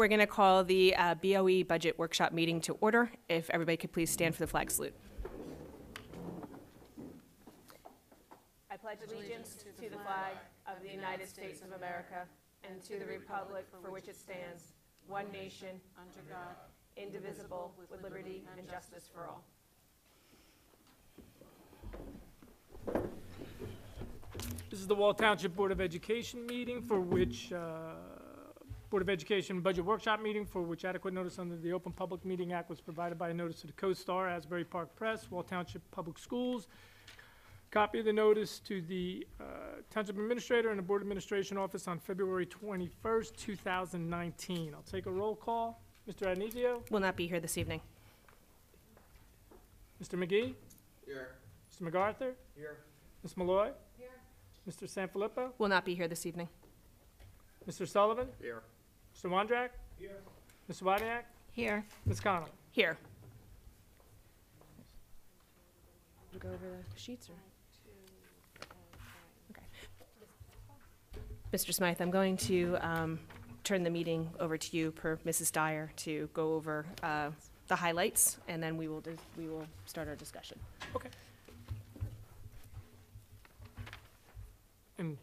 we're going to call the BOE Budget Workshop meeting to order. If everybody could please stand for the flag salute. I pledge allegiance to the flag of the United States of America and to the republic for which it stands, one nation, under God, indivisible, with liberty and justice for all. This is the Wall Township Board of Education meeting for which, Board of Education Budget Workshop meeting for which adequate notice under the Open Public Meeting Act was provided by a notice to the Co-Star, Asbury Park Press, Wall Township Public Schools. Copy of the notice to the Township Administrator and the Board Administration Office on February 21st, 2019. I'll take a roll call. Mr. Addonizio? Will not be here this evening. Mr. McGee? Here. Mr. MacArthur? Here. Ms. Malloy? Here. Mr. Sanfilippo? Will not be here this evening. Mr. Sullivan? Here. Mr. Wondrak? Here. Mr. Wozniak? Here. Ms. Connolly? Here. We'll go over the sheets, or? Okay. Mr. Smythe, I'm going to turn the meeting over to you per Mrs. Dyer to go over the highlights, and then we will start our discussion. Okay. And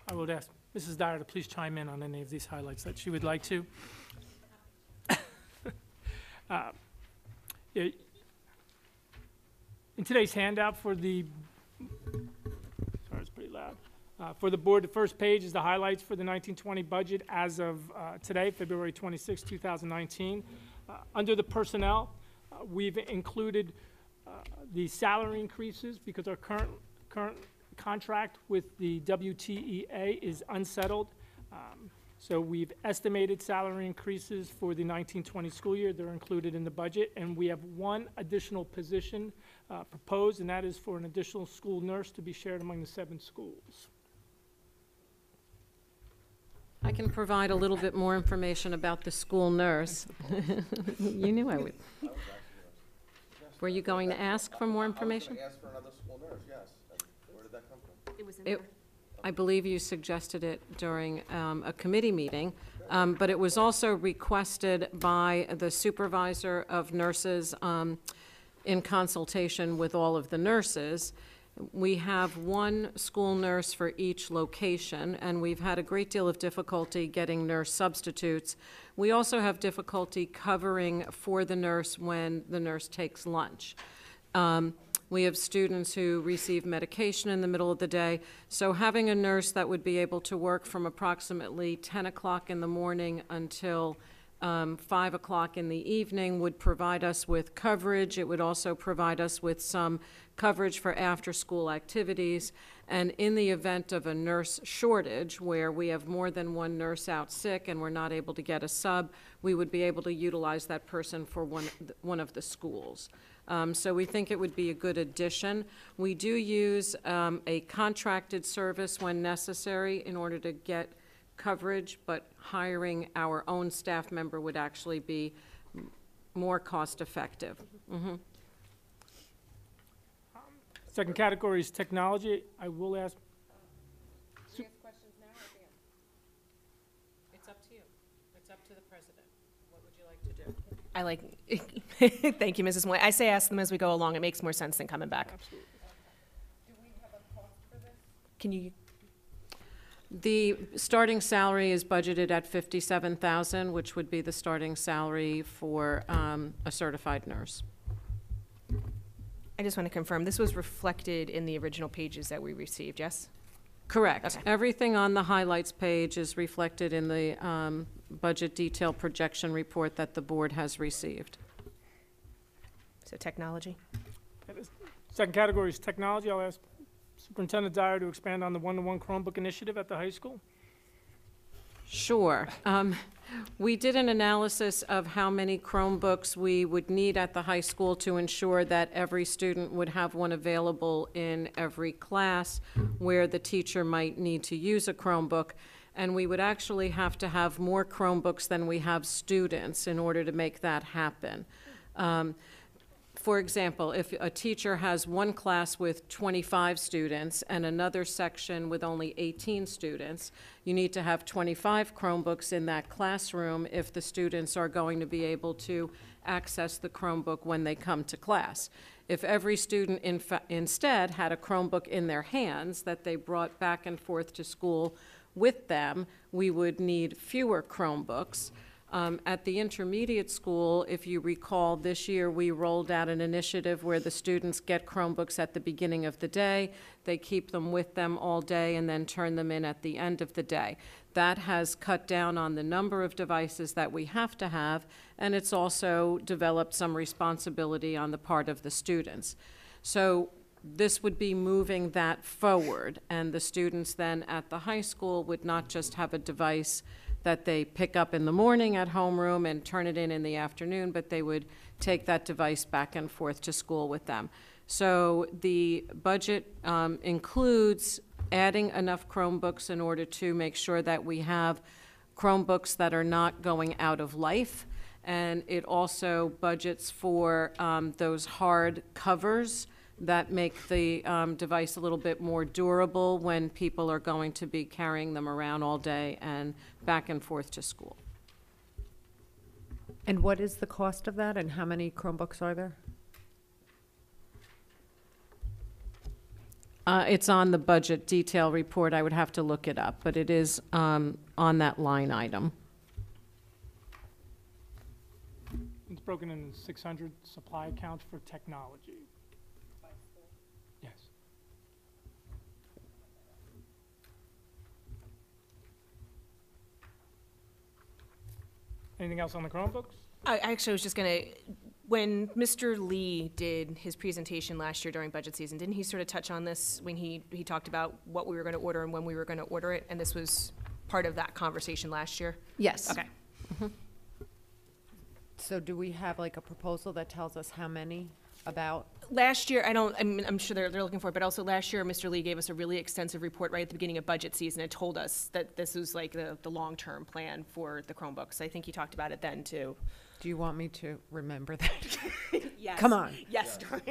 I would ask Mrs. Dyer to please chime in on any of these highlights that she would like to. Yeah, in today's handout for the, sorry, it's pretty loud. For the board, the first page is the highlights for the 1920 budget as of today, February 26, 2019. Under the personnel, we've included the salary increases because our current contract with the WTEA is unsettled. So we've estimated salary increases for the 1920 school year. They're included in the budget, and we have one additional position proposed, and that is for an additional school nurse to be shared among the 7 schools. I can provide a little bit more information about the school nurse. You knew I would. Were you going to ask for more information? I was going to ask for another school nurse, yes. Where did that come from? It was in there. I believe you suggested it during a committee meeting, but it was also requested by the supervisor of nurses in consultation with all of the nurses. We have one school nurse for each location, and we've had a great deal of difficulty getting nurse substitutes. We also have difficulty covering for the nurse when the nurse takes lunch. We have students who receive medication in the middle of the day, so having a nurse that would be able to work from approximately 10 o'clock in the morning until 5 o'clock in the evening would provide us with coverage. It would also provide us with some coverage for after-school activities. And in the event of a nurse shortage, where we have more than one nurse out sick and we're not able to get a sub, we would be able to utilize that person for one of the schools. So we think it would be a good addition. We do use a contracted service when necessary in order to get coverage, but hiring our own staff member would actually be more cost-effective. Mm-hmm. Second category is technology. I will ask. Can we ask questions now or at the end? It's up to you. It's up to the president. What would you like to do? I like, thank you, Mrs. Moy. I say ask them as we go along. It makes more sense than coming back. Absolutely. Do we have a cost for this? Can you? The starting salary is budgeted at $57,000, which would be the starting salary for a certified nurse. I just want to confirm, this was reflected in the original pages that we received, yes? Correct. Okay. Everything on the highlights page is reflected in the budget detail projection report that the board has received. So technology. Second category is technology. I'll ask Superintendent Dyer to expand on the one-to-one Chromebook initiative at the high school. Sure. We did an analysis of how many Chromebooks we would need at the high school to ensure that every student would have one available in every class where the teacher might need to use a Chromebook. And we would actually have to have more Chromebooks than we have students in order to make that happen. For example, if a teacher has one class with 25 students and another section with only 18 students, you need to have 25 Chromebooks in that classroom if the students are going to be able to access the Chromebook when they come to class. If every student instead had a Chromebook in their hands that they brought back and forth to school with them, we would need fewer Chromebooks. At the intermediate school, if you recall, this year we rolled out an initiative where the students get Chromebooks at the beginning of the day, they keep them with them all day, and then turn them in at the end of the day. That has cut down on the number of devices that we have to have, and it's also developed some responsibility on the part of the students. So this would be moving that forward, and the students then at the high school would not just have a device that they pick up in the morning at homeroom and turn it in the afternoon, but they would take that device back and forth to school with them. So the budget includes adding enough Chromebooks in order to make sure that we have Chromebooks that are not going out of life, and it also budgets for those hard covers that make the device a little bit more durable when people are going to be carrying them around all day and back and forth to school. And what is the cost of that, and how many Chromebooks are there? It's on the budget detail report. I would have to look it up, but it is on that line item. It's broken into 600 supply accounts for technology. Yes. Anything else on the Chromebooks? I actually was just going to, when Mr. Lee did his presentation last year during budget season, didn't he sort of touch on this when he talked about what we were going to order and when we were going to order it? And this was part of that conversation last year? Yes. Okay. So do we have like a proposal that tells us how many about? Last year, I'm sure they're looking for it, but also last year, Mr. Lee gave us a really extensive report right at the beginning of budget season and told us that this was like the long-term plan for the Chromebooks. I think he talked about it then, too. Do you want me to remember that? Yes. Come on. Yes, Doreen. I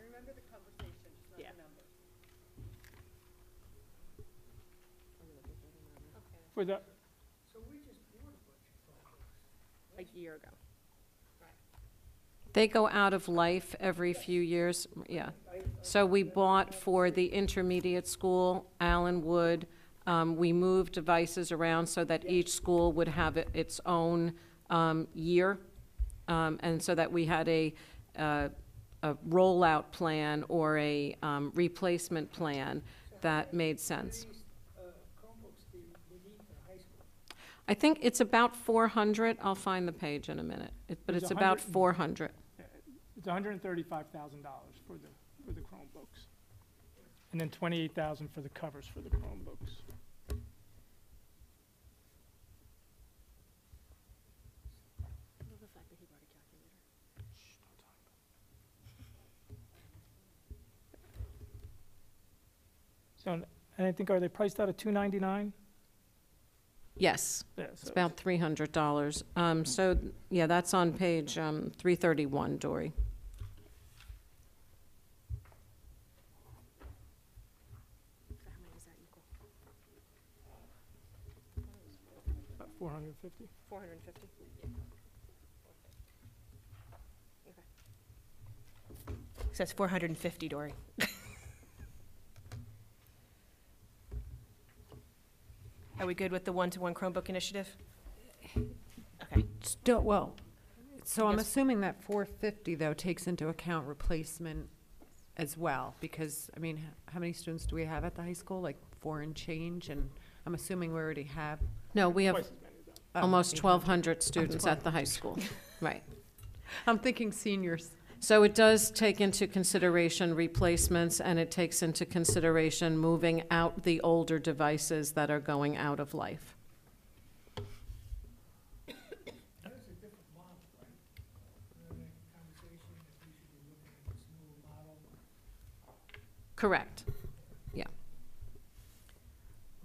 remember the conversation, just not Yeah. the number. For the, A year ago. They go out of life every few years, yeah. So we bought for the intermediate school, Allen Wood, we moved devices around so that each school would have its own year, and so that we had a rollout plan or a replacement plan that made sense. I think it's about 400. I'll find the page in a minute, but There's it's about 100 400. it's $135,000 for the Chromebooks. And then $28,000 for the covers for the Chromebooks. So, and I think, are they priced out at $299? Yes, Yeah, it's so about $300. So, yeah, that's on page 331, Dory. about 450. 450. Okay. So that's 450, Dory. Are we good with the one-to-one Chromebook initiative? Okay. Still, well, so I'm Yes. assuming that 450 though takes into account replacement as well, because, I mean, how many students do we have at the high school? Like 4 and change, and I'm assuming we already have. No, we have Twice as many as that. oh, almost 800. 1,200 students at the high school. Right. I'm thinking seniors. So it does take into consideration replacements, and it takes into consideration moving out the older devices that are going out of life. Correct. Yeah.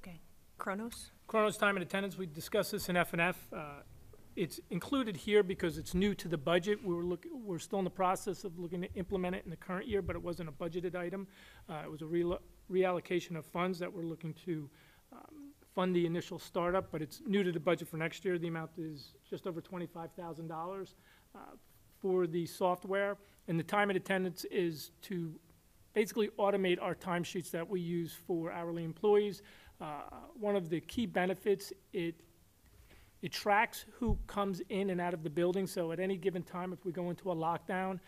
Okay. Chronos? Chronos time and attendance, we discussed this in F&F. It's included here because it's new to the budget. We're still in the process of looking to implement it in the current year, but it wasn't a budgeted item. It was a reallocation of funds that we're looking to fund the initial startup, but it's new to the budget for next year. The amount is just over $25,000 for the software, and the time and attendance is to basically automate our timesheets that we use for hourly employees. One of the key benefits, it tracks who comes in and out of the building, so at any given time, if we go into a lockdown,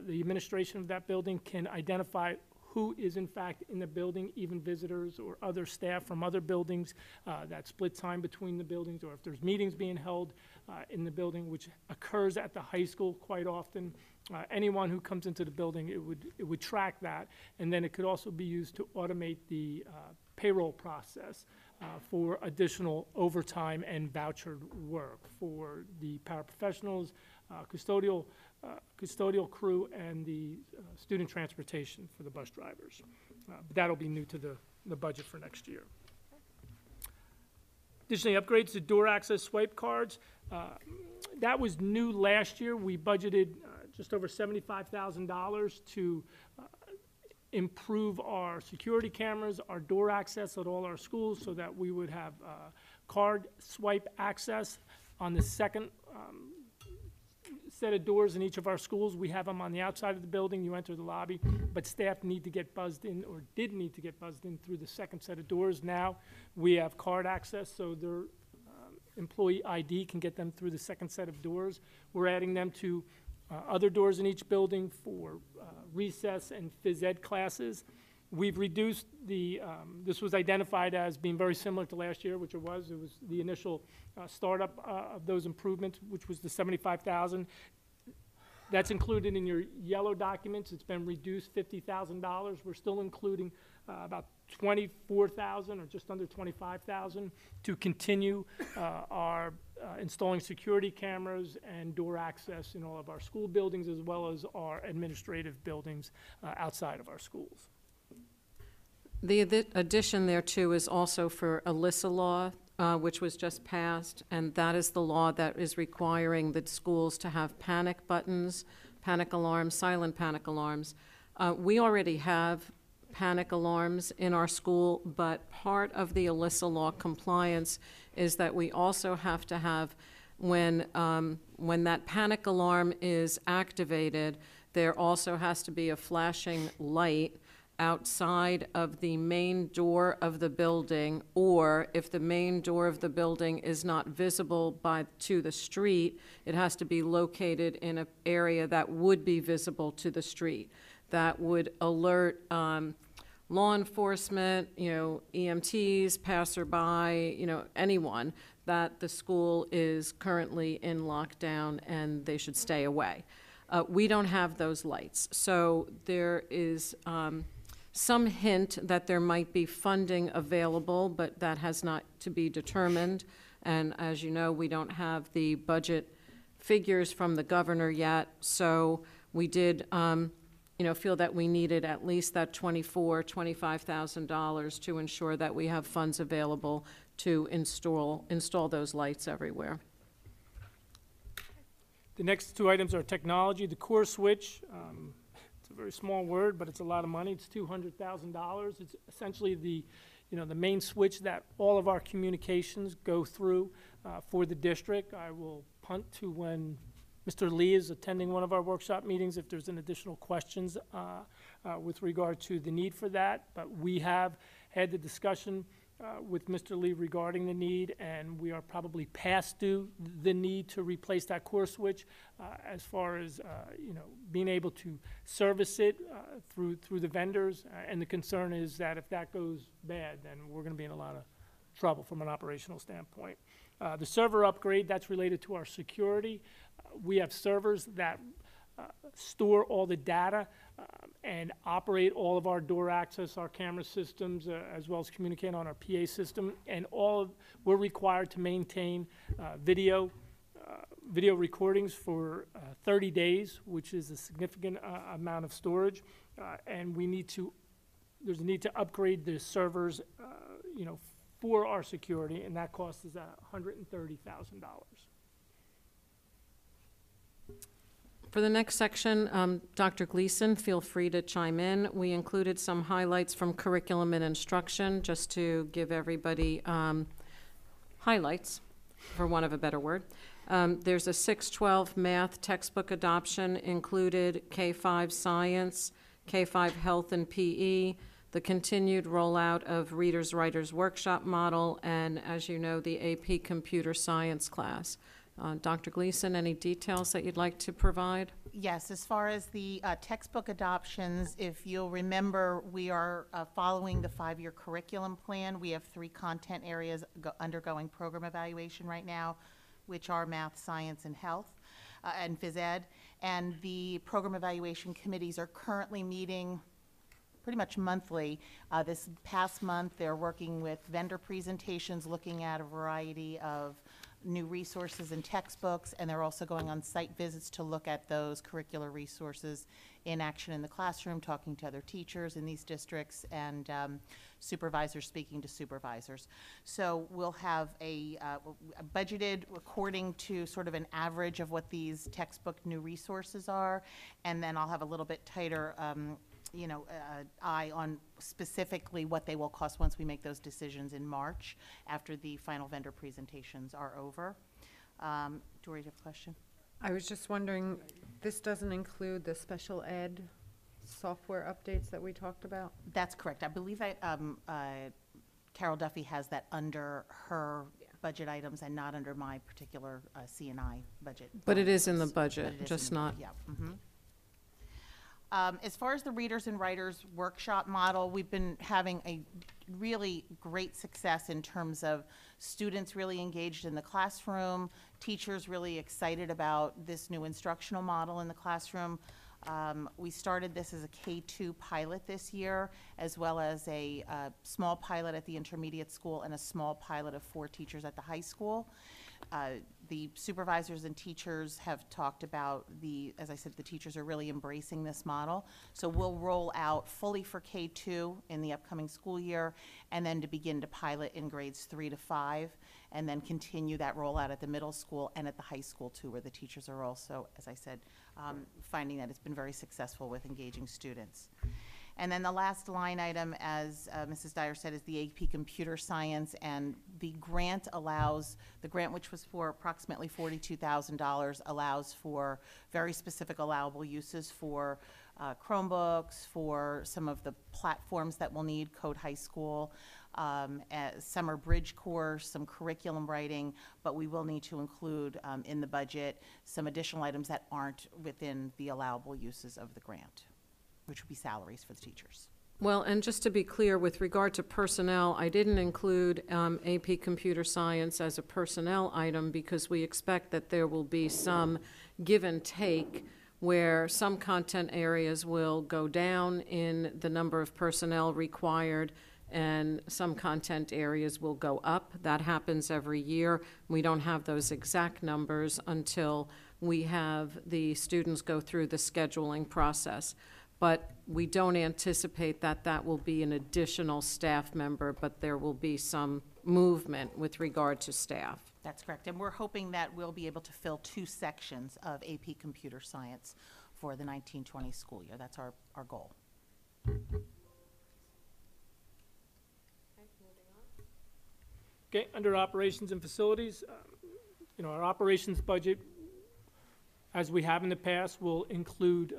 the administration of that building can identify who is in fact in the building, even visitors or other staff from other buildings, that split time between the buildings, or if there's meetings being held in the building, which occurs at the high school quite often. Anyone who comes into the building, it would track that, and then it could also be used to automate the payroll process for additional overtime and vouchered work for the paraprofessionals, custodial crew, and the student transportation for the bus drivers. But that'll be new to the budget for next year. Additionally, upgrades to door access swipe cards. That was new last year. We budgeted just over $75,000 to improve our security cameras, our door access at all our schools, so that we would have card swipe access on the second set of doors in each of our schools. We have them on the outside of the building. You enter the lobby, but staff need to get buzzed in, or did need to get buzzed in, through the second set of doors. Now we have card access, so their employee ID can get them through the second set of doors. We're adding them to other doors in each building for recess and phys ed classes. We've reduced the, this was identified as being very similar to last year, which it was the initial startup of those improvements, which was the $75,000. That's included in your yellow documents. It's been reduced $50,000. We're still including about $24,000 or just under $25,000 to continue our installing security cameras and door access in all of our school buildings, as well as our administrative buildings outside of our schools. The addition there too is also for ELISA law, which was just passed, and that is the law that is requiring the schools to have panic buttons, panic alarms, silent panic alarms. We already have panic alarms in our school, but part of the ELISA law compliance is that we also have to have, when that panic alarm is activated, there also has to be a flashing light outside of the main door of the building, or if the main door of the building is not visible to the street, it has to be located in an area that would be visible to the street. That would alert law enforcement, EMTs, passerby, anyone that the school is currently in lockdown and they should stay away. We don't have those lights, so there is some hint that there might be funding available, but that has not to be determined. And as you know, we don't have the budget figures from the governor yet, so we did feel that we needed at least that $25,000 to ensure that we have funds available to install those lights everywhere. The next two items are technology. The core switch, it's a very small word, but it's a lot of money. It's $200,000. It's essentially the main switch that all of our communications go through for the district. I will punt to when Mr. Lee is attending one of our workshop meetings if there's an additional questions with regard to the need for that. But we have had the discussion with Mr. Lee regarding the need, and we are probably past due the need to replace that core switch as far as being able to service it through the vendors. And the concern is that if that goes bad, then we're going to be in a lot of trouble from an operational standpoint. The server upgrade, that's related to our security. We have servers that store all the data and operate all of our door access, our camera systems, as well as communicate on our PA system. And we're required to maintain video recordings for 30 days, which is a significant amount of storage. And there's a need to upgrade the servers, for our security, and that cost is $130,000. For the next section, Dr. Gleason, feel free to chime in. We included some highlights from curriculum and instruction, just to give everybody highlights, for want of a better word. There's a 612 math textbook adoption included, K-5 science, K-5 health and PE, the continued rollout of Readers Writers Workshop model, and as you know, the AP Computer Science class. Dr. Gleason, any details that you'd like to provide? Yes, as far as the textbook adoptions, if you'll remember, we are following the 5-year curriculum plan. We have 3 content areas undergoing program evaluation right now, which are math, science, and health, and phys ed. And the program evaluation committees are currently meeting pretty much monthly. This past month, they're working with vendor presentations, looking at a variety of new resources and textbooks, and they're also going on site visits to look at those curricular resources in action in the classroom, talking to other teachers in these districts, and supervisors speaking to supervisors. So we'll have a budgeted according to sort of an average of what these textbook new resources are, and then I'll have a little bit tighter eye on specifically what they will cost once we make those decisions in March after the final vendor presentations are over. Dory, do you have a question? I was just wondering, this doesn't include the special ed software updates that we talked about? That's correct. I believe that Carol Duffy has that under her budget items and not under my particular C&I budget. But it is in the But budget, it is just in the- not. Yeah. As far as the Readers and Writers Workshop model, we've been having a really great success in terms of students really engaged in the classroom, teachers really excited about this new instructional model in the classroom. We started this as a K-2 pilot this year, as well as a small pilot at the intermediate school and a small pilot of 4 teachers at the high school. The supervisors and teachers have talked about as I said, the teachers are really embracing this model. So we'll roll out fully for K-2 in the upcoming school year, and then to begin to pilot in grades 3 to 5, and then continue that rollout at the middle school and at the high school too, where the teachers are also, as I said, finding that it's been very successful with engaging students. And then the last line item, as Mrs. Dyer said, is the AP Computer Science, and the grant which was for approximately $42,000, allows for very specific allowable uses for Chromebooks, for some of the platforms that we'll need, Code High School, summer bridge course, some curriculum writing, but we will need to include in the budget some additional items that aren't within the allowable uses of the grant, which would be salaries for the teachers. Well, and just to be clear, with regard to personnel, I didn't include AP Computer Science as a personnel item because we expect that there will be some give and take where some content areas will go down in the number of personnel required and some content areas will go up. That happens every year. We don't have those exact numbers until we have the students go through the scheduling process. But we don't anticipate that that will be an additional staff member, but there will be some movement with regard to staff. That's correct, and we're hoping that we'll be able to fill 2 sections of AP Computer Science for the 1920 school year. That's our goal. Okay, under operations and facilities, our operations budget, as we have in the past, will include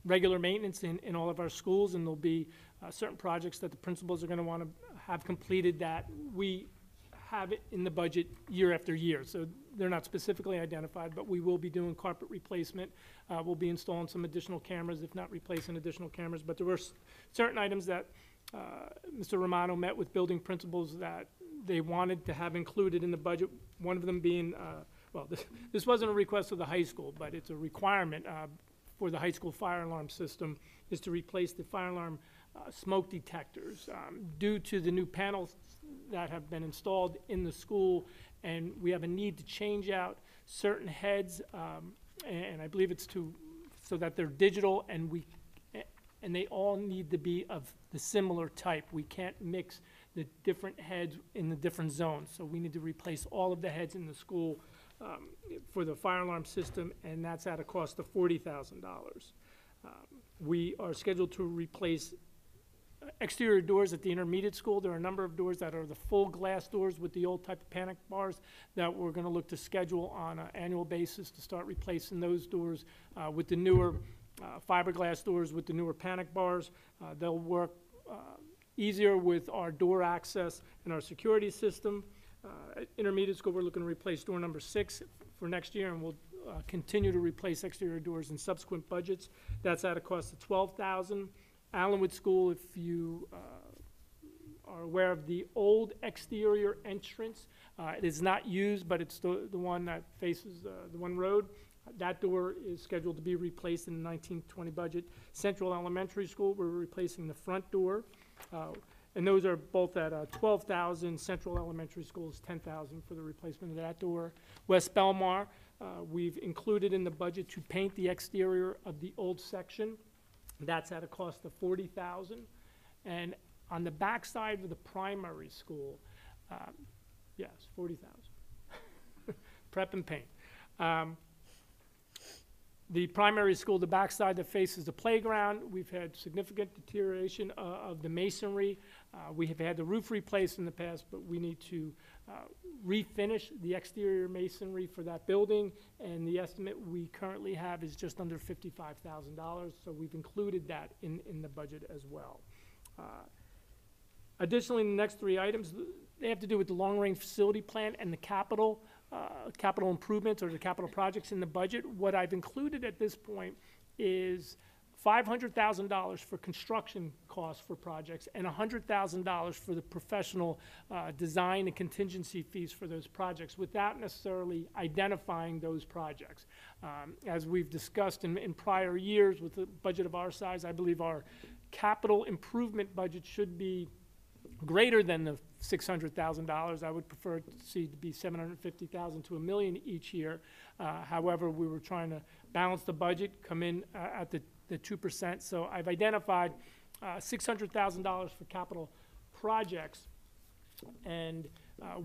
regular maintenance in all of our schools, and there'll be certain projects that the principals are going to want to have completed that we have it in the budget year after year. So they're not specifically identified, but we will be doing carpet replacement. We'll be installing some additional cameras, if not replacing additional cameras. But there were certain items that Mr. Romano met with building principals that they wanted to have included in the budget. One of them being, this wasn't a request of the high school, but it's a requirement for the high school fire alarm system, is to replace the fire alarm smoke detectors due to the new panels that have been installed in the school, and we have a need to change out certain heads, and I believe it's so that they're digital, and they all need to be of the similar type. We can't mix the different heads in the different zones, so we need to replace all of the heads in the school for the fire alarm system, and that's at a cost of $40,000. We are scheduled to replace exterior doors at the intermediate school. There are a number of doors that are the full glass doors with the old type of panic bars that we're going to look to schedule on an annual basis to start replacing those doors with the newer fiberglass doors with the newer panic bars. They'll work easier with our door access and our security system. At intermediate school, we're looking to replace door number 6 for next year, and we'll continue to replace exterior doors in subsequent budgets. That's at a cost of $12,000. Allenwood School, if you are aware of the old exterior entrance, it is not used, but it's the one that faces the one road. That door is scheduled to be replaced in the 1920 budget. Central Elementary School, we're replacing the front door. And those are both at $12,000. Central Elementary School is $10,000 for the replacement of that door. West Belmar, we've included in the budget to paint the exterior of the old section. That's at a cost of $40,000. And on the back side of the primary school, yes, $40,000. Prep and paint. The primary school, the backside that faces the playground, we've had significant deterioration of the masonry. We have had the roof replaced in the past, but we need to refinish the exterior masonry for that building, and the estimate we currently have is just under $55,000, so we've included that in the budget as well. Additionally, the next 3 items, they have to do with the long-range facility plan and the capital improvements or the capital projects in the budget. What I've included at this point is $500,000 for construction costs for projects and $100,000 for the professional design and contingency fees for those projects without necessarily identifying those projects. As we've discussed in prior years with a budget of our size, I believe our capital improvement budget should be greater than the $600,000. I would prefer to see it to be $750,000 to $1 million each year. However, we were trying to balance the budget, come in at the 2%. So I've identified $600,000 for capital projects, and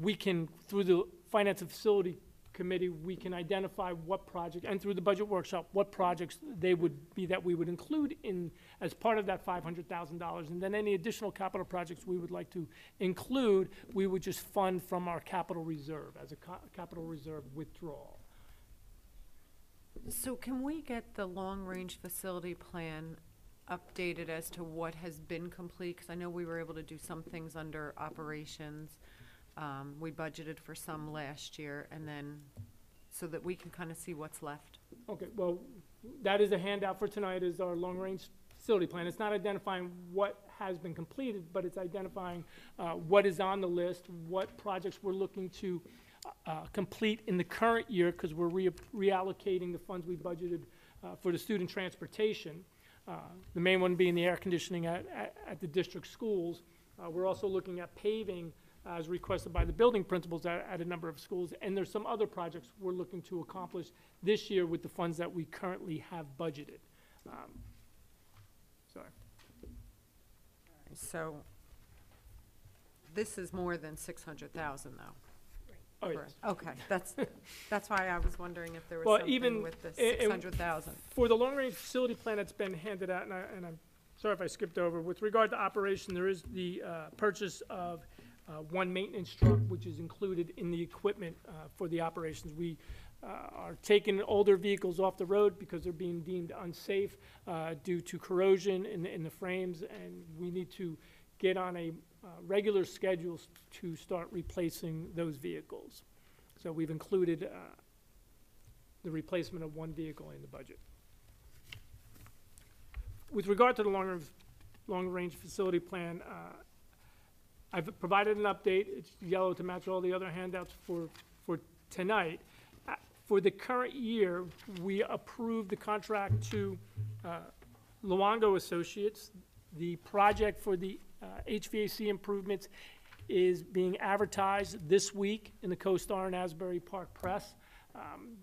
we can, through the Finance and Facility Committee, we can identify what project, and through the budget workshop, what projects they would be that we would include in as part of that $500,000. And then any additional capital projects we would like to include, we would just fund from our capital reserve as a capital reserve withdrawal. So can we get the long-range facility plan updated as to what has been complete? Because I know we were able to do some things under operations. We budgeted for some last year, and then so that we can kind of see what's left. Okay, well, that is a handout for tonight, is our long-range facility plan. It's not identifying what has been completed, but it's identifying what is on the list, what projects we're looking to complete in the current year, because we're reallocating the funds we budgeted for the student transportation. The main one being the air conditioning at the district schools. We're also looking at paving as requested by the building principals at a number of schools. And there's some other projects we're looking to accomplish this year with the funds that we currently have budgeted. Sorry. So this is more than 600,000 though. Oh, yes. Correct. Okay, that's why I was wondering if there was Well, something even with the 600,000. For the long-range facility plan that's been handed out, and I'm sorry if I skipped over, with regard to operation, there is the purchase of one maintenance truck, which is included in the equipment for the operations. We are taking older vehicles off the road because they're being deemed unsafe due to corrosion in the frames, and we need to get on a regular schedule to start replacing those vehicles. So we've included the replacement of one vehicle in the budget. With regard to the long-range facility plan, I've provided an update. It's yellow to match all the other handouts for tonight. For the current year, we approved the contract to Luongo Associates. The project for the HVAC improvements is being advertised this week in the CoStar and Asbury Park Press.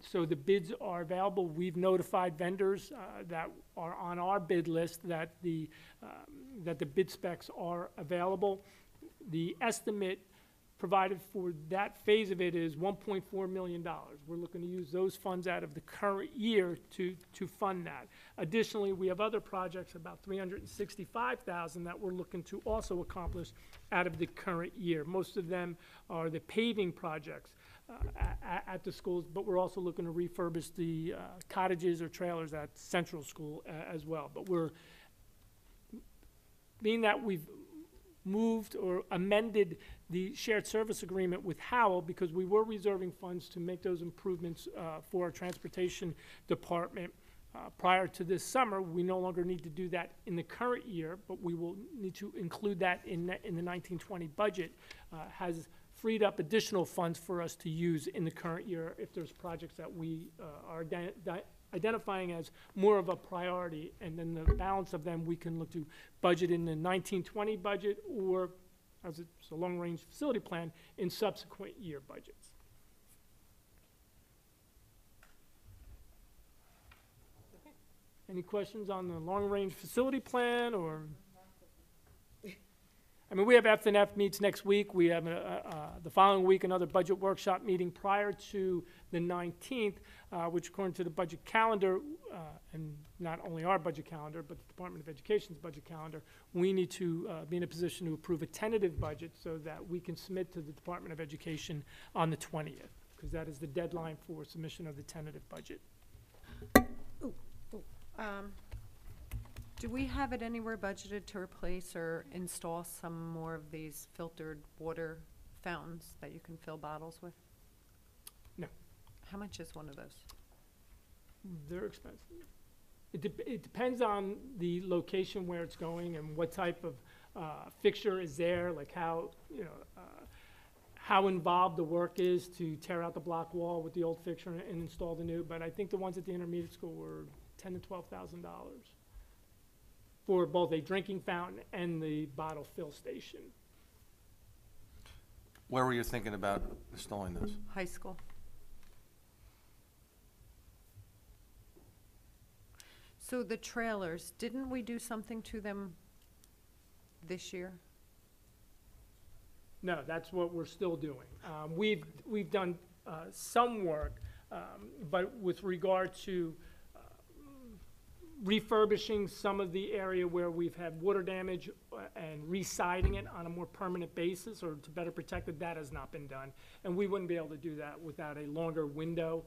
So the bids are available. We've notified vendors that are on our bid list that the bid specs are available. The estimate provided for that phase of it is $1.4 million. We're looking to use those funds out of the current year to fund that. Additionally, we have other projects, about $365,000 that we're looking to also accomplish out of the current year. Most of them are the paving projects at the schools, but we're also looking to refurbish the cottages or trailers at Central School as well. But we're, being that we've moved or amended the shared service agreement with Howell, because we were reserving funds to make those improvements for our transportation department prior to this summer. We no longer need to do that in the current year, but we will need to include that in the 1920 budget. Has freed up additional funds for us to use in the current year if there's projects that we are identifying as more of a priority, and then the balance of them we can look to budget in the 1920 budget, or as it's a long-range facility plan, in subsequent year budgets. Any questions on the long-range facility plan, or? I mean, we have F&F meets next week. We have the following week another budget workshop meeting prior to the 19th, which according to the budget calendar, and not only our budget calendar, but the Department of Education's budget calendar, we need to be in a position to approve a tentative budget so that we can submit to the Department of Education on the 20th, because that is the deadline for submission of the tentative budget. Do we have it anywhere budgeted to replace or install some more of these filtered water fountains that you can fill bottles with? No. How much is one of those? They're expensive. It depends on the location where it's going and what type of fixture is there, like how, you know, how involved the work is to tear out the block wall with the old fixture and install the new. But I think the ones at the intermediate school were $10,000 to $12,000 for both a drinking fountain and the bottle fill station. Where were you thinking about installing this? High school. So the trailers, didn't we do something to them this year? No, that's what we're still doing. We've done some work, but with regard to refurbishing some of the area where we've had water damage and re-siding it on a more permanent basis or to better protect it, that has not been done. And we wouldn't be able to do that without a longer window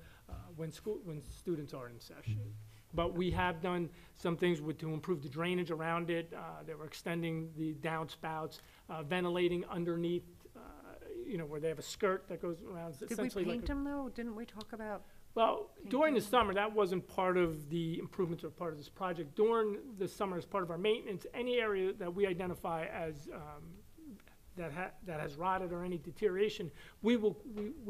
when students are in session. But we have done some things to improve the drainage around it. They were extending the downspouts, ventilating underneath, you know, where they have a skirt that goes around. Did we paint them though? Didn't we talk about? Well, during the summer, that wasn't part of the improvements or part of this project. During the summer, as part of our maintenance, any area that we identify as that has rotted or any deterioration, we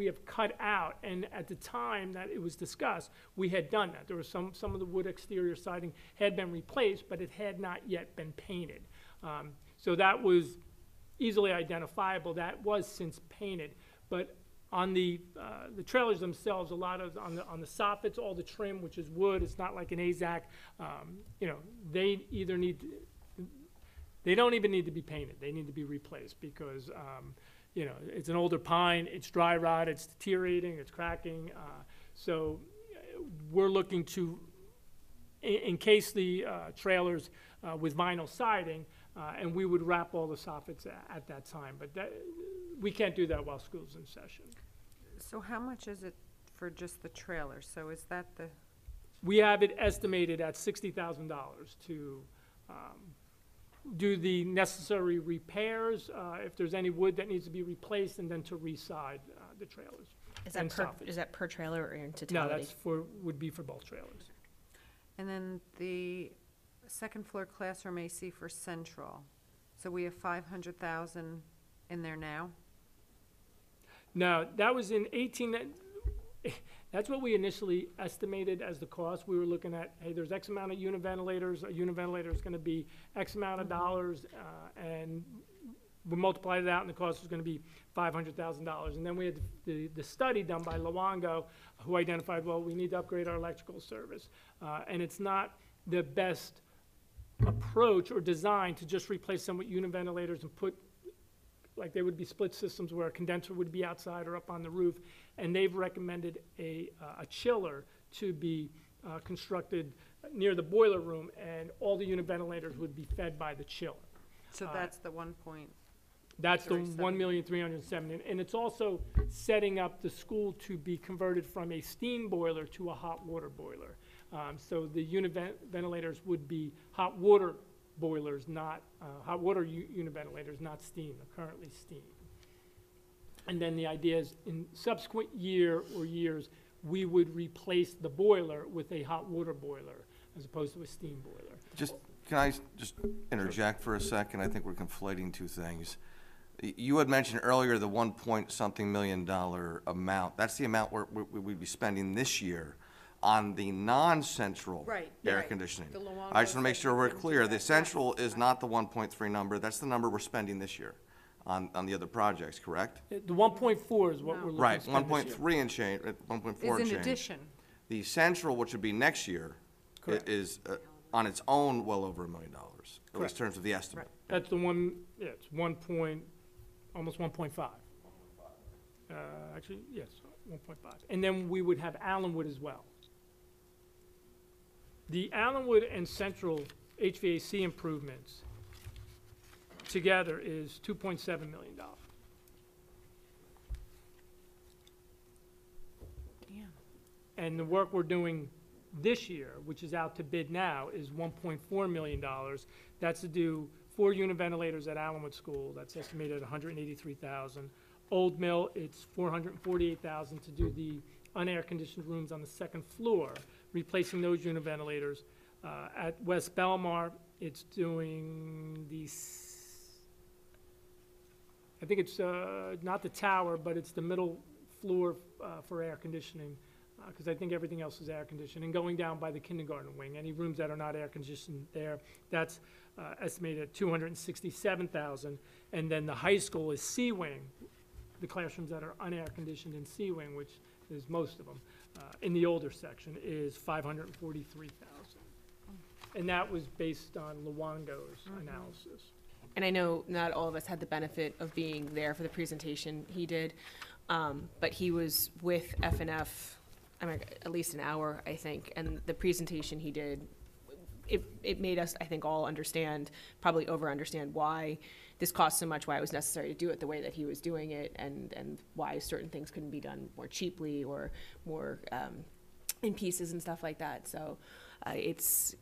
have cut out. And at the time that it was discussed, we had done that. There was some of the wood exterior siding had been replaced, but it had not yet been painted. So that was easily identifiable. That was since painted, but on the trailers themselves, a lot of on the soffits, all the trim, which is wood, it's not like an AZAC. You know, they either need to, they don't even need to be painted. They need to be replaced because you know, it's an older pine, it's dry rot, it's deteriorating, it's cracking. So we're looking to encase the trailers with vinyl siding, and we would wrap all the soffits at that time. But we can't do that while school's in session. So how much is it for just the trailer? So is that the? We have it estimated at $60,000 to do the necessary repairs, if there's any wood that needs to be replaced, and then to re-side the trailers. Is that per trailer or in No, totality? that's would be for both trailers. And then the second floor classroom AC for Central. So we have 500,000 in there now? No, that was in 18, that's what we initially estimated as the cost. We were looking at, hey, there's X amount of unit ventilators, a unit ventilator is gonna be X amount of dollars, and we multiplied it out and the cost was gonna be $500,000. And then we had the study done by Luongo, who identified, well, we need to upgrade our electrical service. And it's not the best approach or design to just replace some with unit ventilators and put like there would be split systems where a condenser would be outside or up on the roof, and they've recommended a chiller to be constructed near the boiler room, and all the unit ventilators would be fed by the chiller. So that's the 1 point. That's the 37. 1,370,000, and it's also setting up the school to be converted from a steam boiler to a hot water boiler. So the unit ventilators would be hot water boilers, not hot water unit ventilators, not steam. They're currently steam. And then the idea is, in subsequent year or years, we would replace the boiler with a hot water boiler as opposed to a steam boiler. Can I just interject for a second? I think we're conflating two things. You had mentioned earlier the 1-point-something million amount. That's the amount we'd be spending this year on the non-central Right, air right. conditioning. The Luongo I just want to make sure we're section clear. into The that, central is not the 1.3 number. That's the number we're spending this year on the other projects, correct? The 1.4 is what we're looking Right, to spend this year. 1.3 and change, 1.4 and Is change. in addition. The central, which would be next year, Correct. is on its own well over $1 million, at least Correct. in terms of the estimate. That's the one, yeah, it's almost 1.5. Actually, yes, 1.5. And then we would have Allenwood as well. The Allenwood and Central HVAC improvements together is $2.7 million. Damn. And the work we're doing this year, which is out to bid now, is $1.4 million. That's to do 4 unit ventilators at Allenwood School. That's estimated at $183,000. Old Mill, it's $448,000 to do the unair conditioned rooms on the second floor, replacing those unit ventilators. At West Belmar, it's doing I think it's not the tower, but it's the middle floor for air conditioning, because I think everything else is air conditioned. And going down by the kindergarten wing, any rooms that are not air conditioned there, that's estimated at $267,000. And then the high school is C wing, the classrooms that are unair conditioned in C wing, which is most of them, in the older section, is $543,000. And that was based on Luongo's analysis. And I know not all of us had the benefit of being there for the presentation he did, but he was with FNF, I mean, at least an hour, I think, and the presentation he did, it made us, I think, all understand, probably over-understand why this cost so much, why it was necessary to do it the way that he was doing it, and why certain things couldn't be done more cheaply or more in pieces and stuff like that. So it's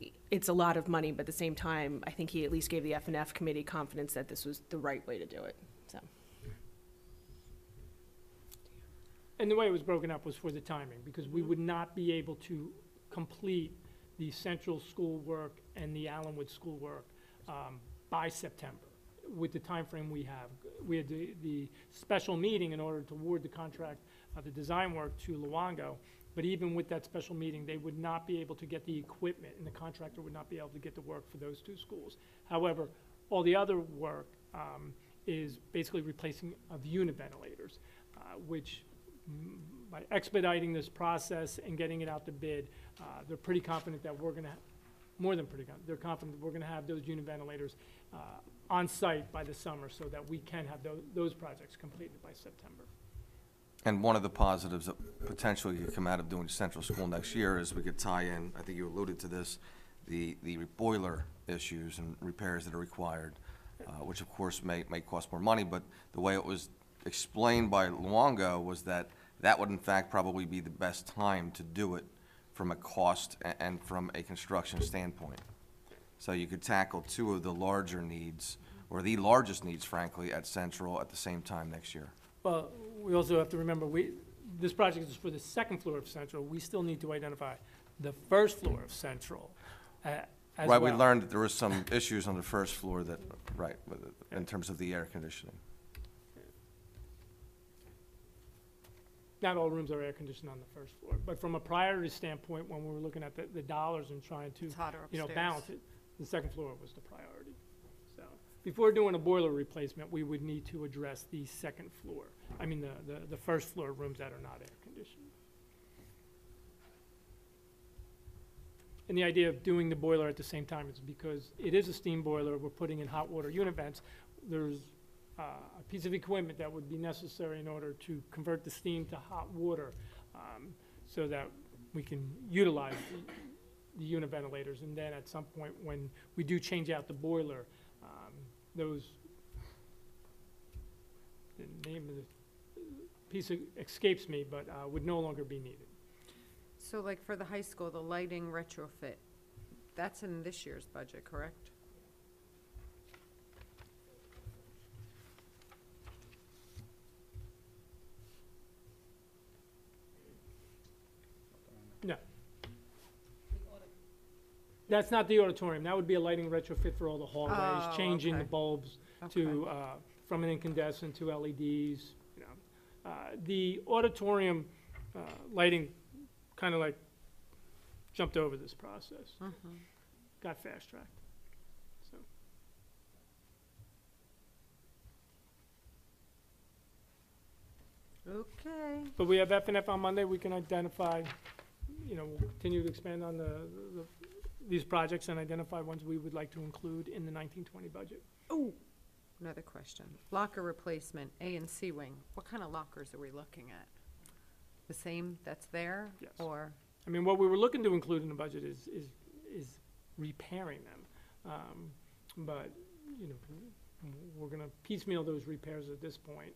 a lot of money, but at the same time, I think he at least gave the FNF committee confidence that this was the right way to do it, so. And the way it was broken up was for the timing, because we would not be able to complete the central school work and the Allenwood school work by September with the time frame we have. We had the special meeting in order to award the contract, the design work to Luongo, but even with that special meeting, they would not be able to get the equipment, and the contractor would not be able to get the work for those 2 schools. However, all the other work is basically replacing of unit ventilators, which by expediting this process and getting it out to bid, they're pretty confident that we're going to, more than pretty confident, they're confident that we're going to have those unit ventilators on site by the summer so that we can have those projects completed by September. And one of the positives that potentially could come out of doing central school next year is we could tie in, I think you alluded to this, the boiler issues and repairs that are required, which of course may cost more money, but the way it was explained by Luongo was that that would in fact probably be the best time to do it from a cost and from a construction standpoint. So you could tackle 2 of the larger needs, or the largest needs frankly, at Central at the same time next year. Well, we also have to remember, this project is for the second floor of Central. We still need to identify the first floor of Central as well. Right, we learned that there was some issues on the first floor that, right, in terms of the air conditioning. Not all rooms are air conditioned on the first floor, but from a priority standpoint, when we were looking at the dollars and trying to, It's hotter upstairs. balance it, the second floor was the priority. So, before doing a boiler replacement, we would need to address the second floor. I mean, the first floor rooms that are not air conditioned. And the idea of doing the boiler at the same time is because it is a steam boiler, we're putting in hot water unit vents. There's a piece of equipment that would be necessary in order to convert the steam to hot water, so that we can utilize the unit ventilators. And then at some point, when we do change out the boiler, the name of the piece escapes me, but would no longer be needed. So like for the high school, the lighting retrofit, that's in this year's budget, correct? No. That's not the auditorium. That would be a lighting retrofit for all the hallways, Oh, changing the okay. bulbs to, from an incandescent to LEDs, you know. The auditorium lighting kind of like jumped over this process, got fast-tracked, so. Okay. But we have F and F on Monday. We can identify, you know, we'll continue to expand on these projects and identify ones we would like to include in the 1920 budget. Another question. Locker replacement, A and C wing. What kind of lockers are we looking at? The same that's there? Yes. Or, I mean, what we were looking to include in the budget is repairing them. But, you know, we're gonna piecemeal those repairs at this point.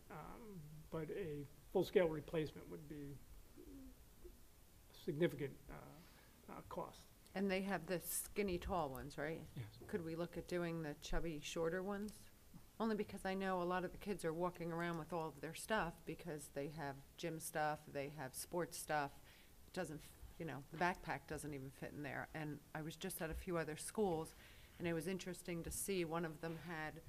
But a full-scale replacement would be a significant cost. and they have the skinny tall ones, right? Yes. Could we look at doing the chubby shorter ones? Only because I know a lot of the kids are walking around with all of their stuff because they have gym stuff, they have sports stuff. It doesn't, you know, the backpack doesn't even fit in there. And I was just at a few other schools, and it was interesting to see one of them had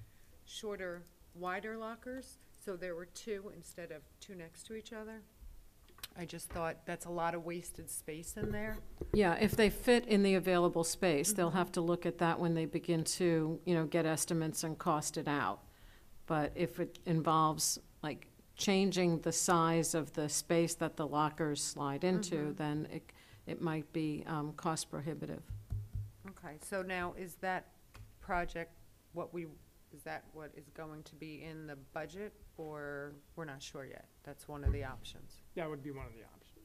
shorter, wider lockers, so there were two instead of two next to each other. I just thought that's a lot of wasted space in there. Yeah, if they fit in the available space, they'll have to look at that when they begin to, you know, get estimates and cost it out. But if it involves, like, changing the size of the space that the lockers slide into, then it might be cost prohibitive. Okay, so now is that project is that what is going to be in the budget, or we're not sure yet? That's one of the options. That would be one of the options.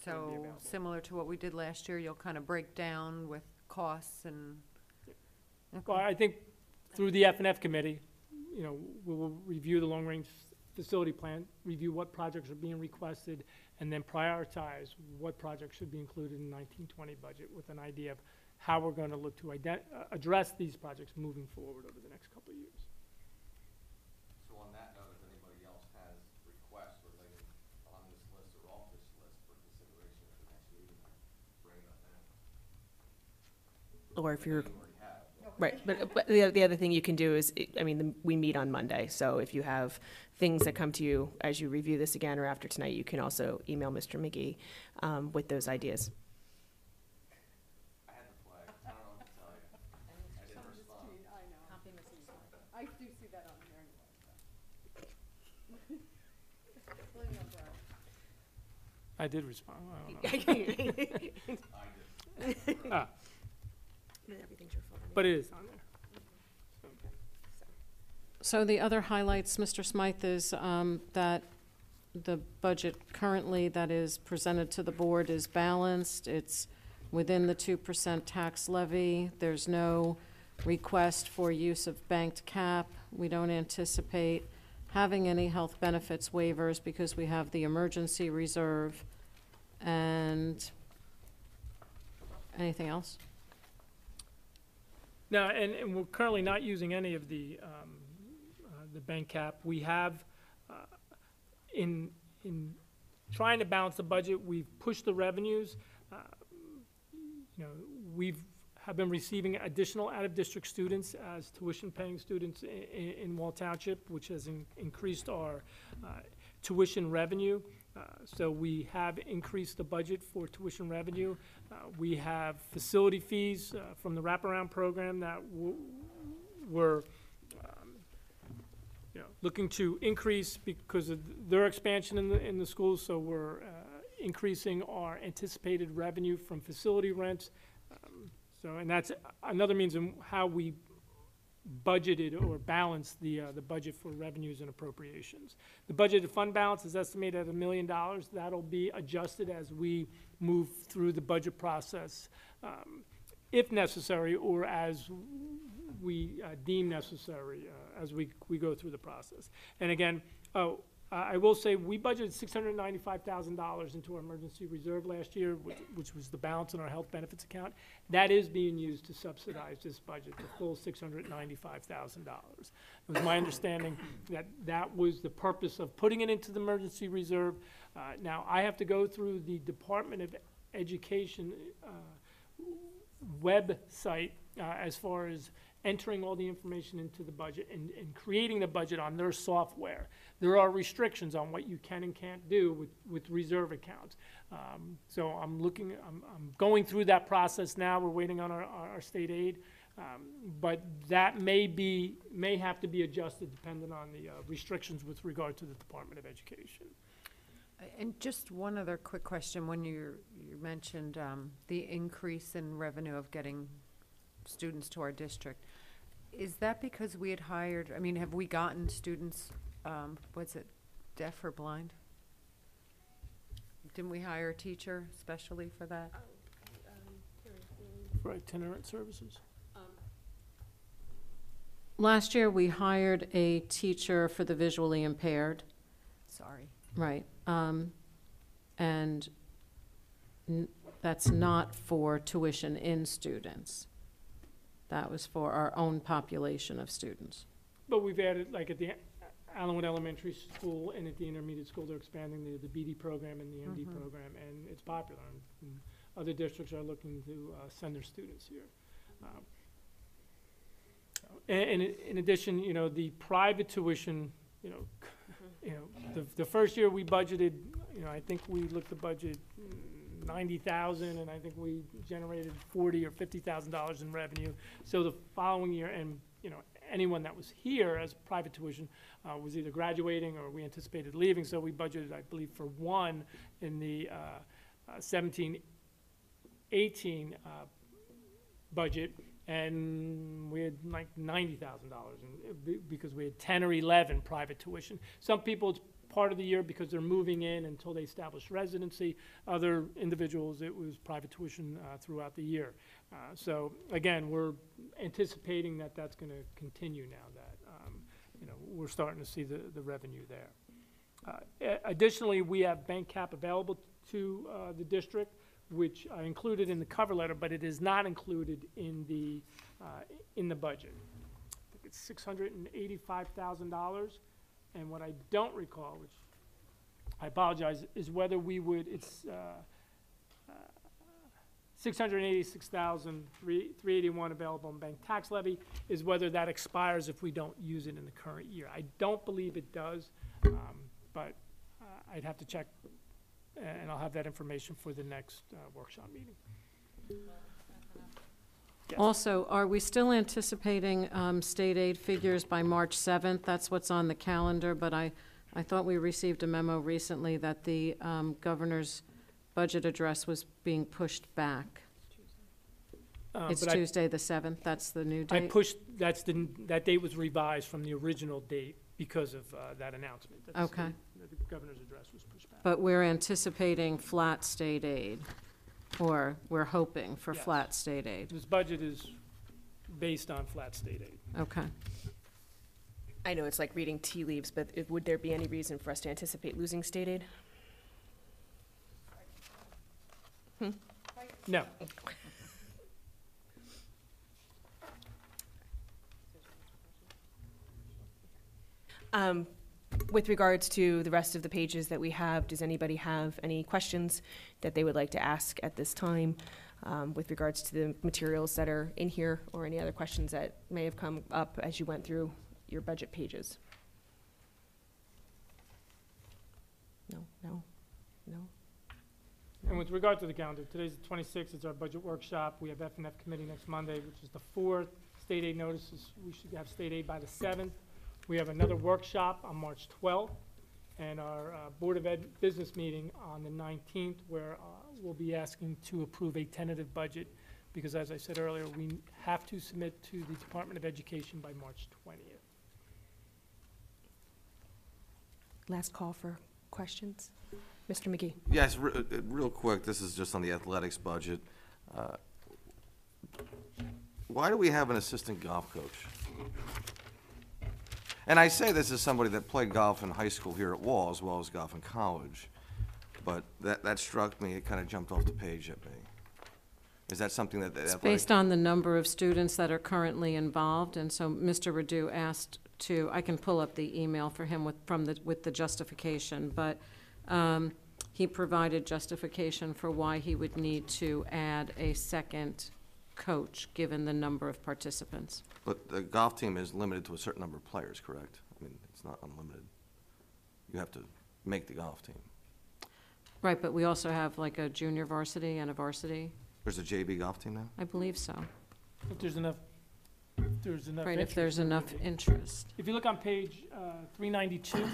That would be So available. similar to what we did last year, you'll kind of break down with costs and. Well, I think through the F and F committee, you know, we will review the long-range facility plan, review what projects are being requested, and then prioritize what projects should be included in the 1920 budget with an idea of how we're going to look to address these projects moving forward over the next couple of years. So on that note, if anybody else has requests related on this list or off this list for consideration at the next meeting, bring it up now. Or if you're, You already have. right, but the other thing you can do is, I mean, we meet on Monday, so if you have things that come to you as you review this again or after tonight, you can also email Mr. McGee with those ideas. I had the flag. I don't know what to tell you. I didn't respond. I do see that on here I did respond. I don't know. Ah, Everything's your fault. but it is on there. So the other highlights, Mr. Smythe, is that the budget currently that is presented to the board is balanced. It's within the 2% tax levy. There's no request for use of banked cap. We don't anticipate having any health benefits waivers because we have the emergency reserve. And anything else? No, and we're currently not using any of the bank cap. We have, in trying to balance the budget, we've pushed the revenues. You know, have been receiving additional out-of-district students as tuition-paying students in Wall Township, which has increased our tuition revenue. So we have increased the budget for tuition revenue. We have facility fees from the wraparound program that we're you know, looking to increase because of their expansion in the schools. So we're increasing our anticipated revenue from facility rents. So, and that's another means in how we budgeted or balanced the budget for revenues and appropriations. The budgeted fund balance is estimated at $1 million. That'll be adjusted as we move through the budget process, if necessary, or as we deem necessary as we go through the process. And again, I will say we budgeted $695,000 into our emergency reserve last year, which was the balance in our health benefits account. That is being used to subsidize this budget, the full $695,000. It was my understanding that that was the purpose of putting it into the emergency reserve. Now, I have to go through the Department of Education website as far as entering all the information into the budget and creating the budget on their software. There are restrictions on what you can and can't do with reserve accounts. So I'm going through that process now. We're waiting on our state aid. But that may have to be adjusted depending on the restrictions with regard to the Department of Education. And just one other quick question. When you mentioned the increase in revenue of getting students to our district, is that because we had hired, I mean, have we gotten students, what's it, deaf or blind? Didn't we hire a teacher especially for that? For itinerant services? Last year, we hired a teacher for the visually impaired. Sorry. Right. And that's not for tuition in students. That was for our own population of students. But we've added, like at the Allenwood Elementary School and at the intermediate school, they're expanding the BD program and the MD program, and it's popular. And other districts are looking to send their students here. And in addition, you know, the private tuition, you know, the first year we budgeted, you know, I think we looked at budget 90,000, and I think we generated $40,000 or $50,000 in revenue. So the following year, and you know, anyone that was here as private tuition was either graduating or we anticipated leaving. So we budgeted, I believe, for one in the 17-18 budget, and we had like $90,000 because we had 10 or 11 private tuition. Some people, it's part of the year because they're moving in until they establish residency. Other individuals, it was private tuition throughout the year. So again, we're anticipating that that's going to continue now that you know, we're starting to see the revenue there. Additionally, we have bank cap available to the district, which I included in the cover letter, but it is not included in the budget. I think it's $685,000. And what I don't recall, which I apologize, is whether we would, it's $686,381 available in bank tax levy, is whether that expires if we don't use it in the current year. I don't believe it does, but I'd have to check, and I'll have that information for the next workshop meeting. Yes. Also, are we still anticipating state aid figures by March 7th? That's what's on the calendar, but I thought we received a memo recently that the governor's budget address was being pushed back. It's But Tuesday, the 7th, that's the new I date? pushed, that date was revised from the original date because of that announcement. Okay. The governor's address was pushed back. But we're anticipating flat state aid, or we're hoping for Yes. flat state aid. This budget is based on flat state aid. Okay. I know it's like reading tea leaves, but would there be any reason for us to anticipate losing state aid? No. With regards to the rest of the pages that we have, does anybody have any questions that they would like to ask at this time with regards to the materials that are in here, or any other questions that may have come up as you went through your budget pages? No. And with regard to the calendar, today's the 26th, it's our budget workshop. We have F&F committee next Monday, which is the 4th. State aid notices, we should have state aid by the 7th. We have another workshop on March 12th, and our Board of Ed business meeting on the 19th, where we'll be asking to approve a tentative budget because as I said earlier, we have to submit to the Department of Education by March 20th. Last call for questions. Mr. McGee? Yes, real quick, this is just on the athletics budget. Why do we have an assistant golf coach? And I say this as somebody that played golf in high school here at Wall as well as golf in college, but that struck me, it kind of jumped off the page at me. Is that something that the It's athletic? based on the number of students that are currently involved, and so Mr. Radu asked to, I can pull up the email for him with the justification, but he provided justification for why he would need to add a second coach, given the number of participants. But the golf team is limited to a certain number of players, correct? I mean, it's not unlimited. You have to make the golf team. Right, but we also have like a junior varsity and a varsity. There's a JV golf team now? I believe so. If there's enough Right, if interest, there's there enough would be. interest. If you look on page 392,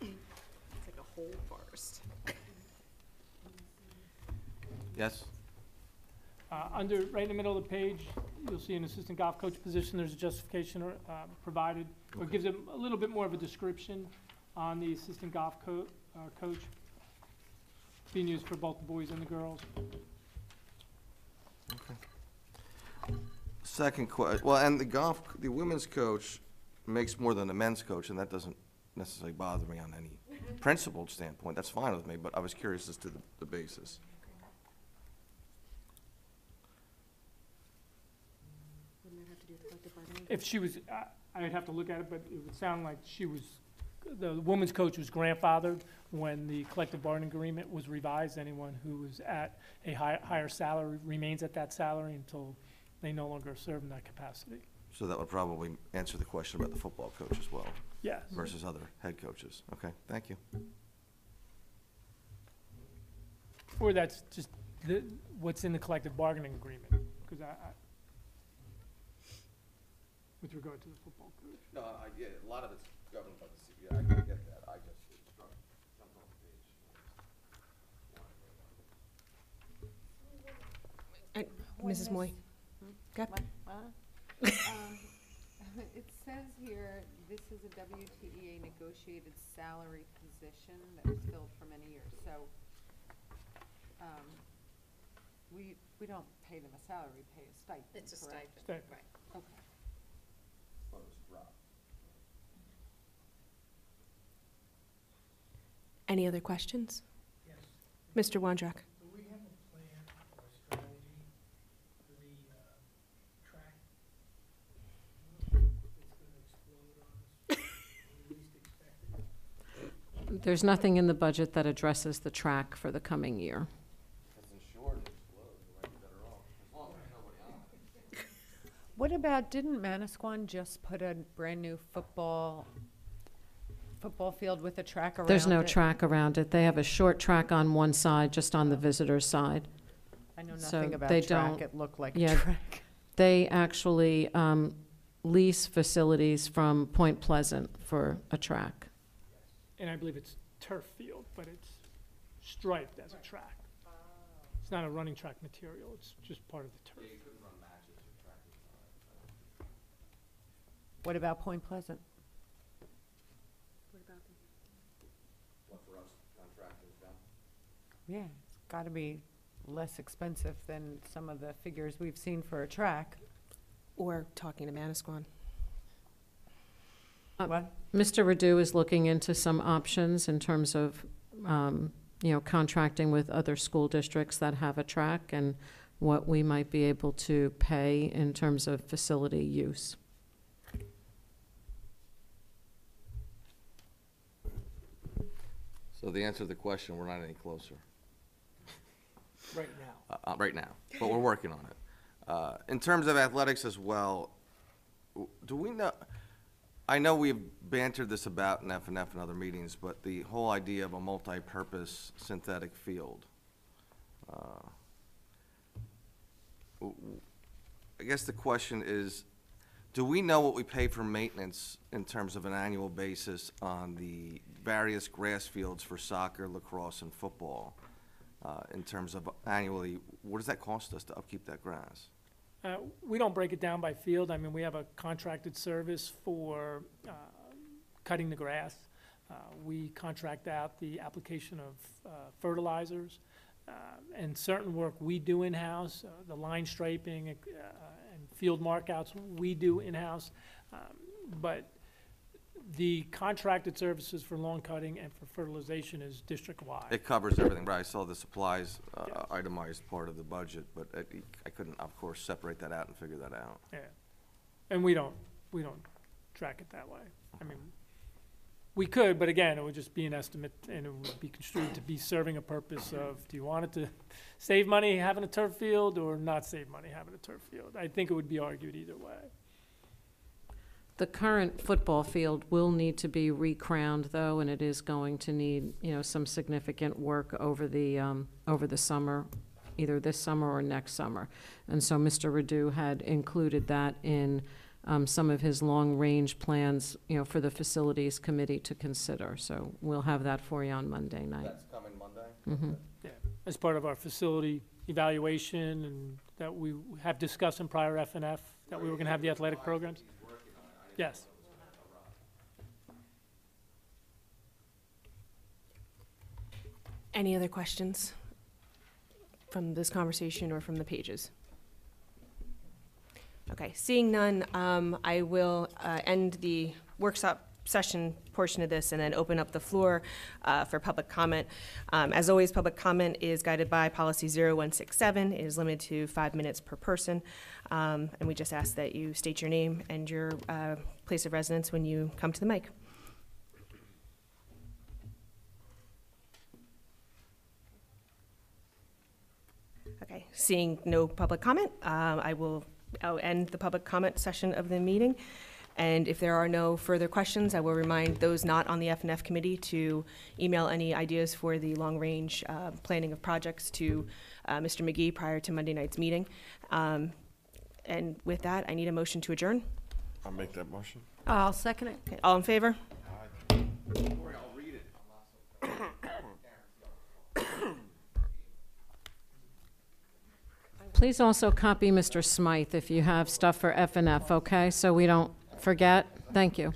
It's like a whole forest. Yes? right in the middle of the page, you'll see an assistant golf coach position. There's a justification provided, or gives them a little bit more of a description on the assistant golf coach being used for both the boys and the girls. Second well, and the women's coach makes more than the men's coach, and that doesn't necessarily bother me on any principled standpoint. That's fine with me, but I was curious as to the basis. If she was, I would have to look at it, but it would sound like the women's coach was grandfathered when the collective bargaining agreement was revised. Anyone who was at a higher salary remains at that salary until they no longer serve in that capacity. So that would probably answer the question about the football coach as well, Yes. versus other head coaches. Okay, thank you. Or that's just what's in the collective bargaining agreement, because with regard to the football coach. No, I get it. A lot of it's governed by the CBA. I get that. I just jumped off the page. Mrs. Moy? Go ahead. It says here, this is a WTEA negotiated salary position that was filled for many years, so, we don't pay them a salary, we pay a stipend, It's a correct? stipend. Stipend. Okay. Any other questions? Yes. Mr. Wondrak? Do we have a plan or a strategy for the track? It's gonna explode on us, when we least expect it. There's nothing in the budget that addresses the track for the coming year. What about, didn't Manasquan just put a brand-new football field with a track around it? There's no track around it. They have a short track on one side, just on the visitor's side. I know so nothing about they track, don't- it looked like yeah. a track. They actually lease facilities from Point Pleasant for a track. And I believe it's turf field, but it's striped as a track. It's not a running track material, it's just part of the turf. What about Point Pleasant? Yeah, it's gotta be less expensive than some of the figures we've seen for a track. Or talking to Manasquan? What? Mr. Radu is looking into some options in terms of, contracting with other school districts that have a track and what we might be able to pay in terms of facility use. So the answer to the question, we're not any closer. Right now. Right now, but we're working on it. In terms of athletics as well, do we know, I know we've bantered this about in F&F and other meetings, but the whole idea of a multi-purpose synthetic field. I guess the question is, Do we know what we pay for maintenance in terms of an annual basis on the various grass fields for soccer, lacrosse, and football? In terms of annually, what does that cost us to upkeep that grass? We don't break it down by field. I mean, we have a contracted service for cutting the grass. We contract out the application of fertilizers, and certain work we do in-house, the line striping and field markouts we do in-house. But the contracted services for lawn cutting and for fertilization is district-wide. It covers everything, right? I saw the supplies itemized part of the budget, but I couldn't, of course, separate that out and figure that out. Yeah, and we don't track it that way. I mean, we could, but again, it would just be an estimate, and it would be construed to be serving a purpose of, do you want it to save money having a turf field or not save money having a turf field? I think it would be argued either way. The current football field will need to be recrowned, though, and it is going to need, some significant work over the summer, either this summer or next summer. And so Mr. Radu had included that in some of his long-range plans, for the Facilities Committee to consider. So we'll have that for you on Monday night. That's coming Monday? Mhm. Yeah, as part of our facility evaluation, and that we have discussed in prior FNF, that we were gonna have the athletic programs. Yes. Any other questions from this conversation or from the pages? Okay, seeing none, I will end the workshop session portion of this and then open up the floor for public comment. As always, public comment is guided by policy 0167. It is limited to 5 minutes per person. And we just ask that you state your name and your place of residence when you come to the mic. Okay, seeing no public comment, I'll end the public comment session of the meeting. And if there are no further questions, I will remind those not on the FNF committee to email any ideas for the long-range planning of projects to Mr. McGee prior to Monday night's meeting. And with that, I need a motion to adjourn. I'll make that motion. I'll second it. Okay, all in favor? Please also copy Mr. Smythe if you have stuff for FNF, okay? So we don't forget. Thank you.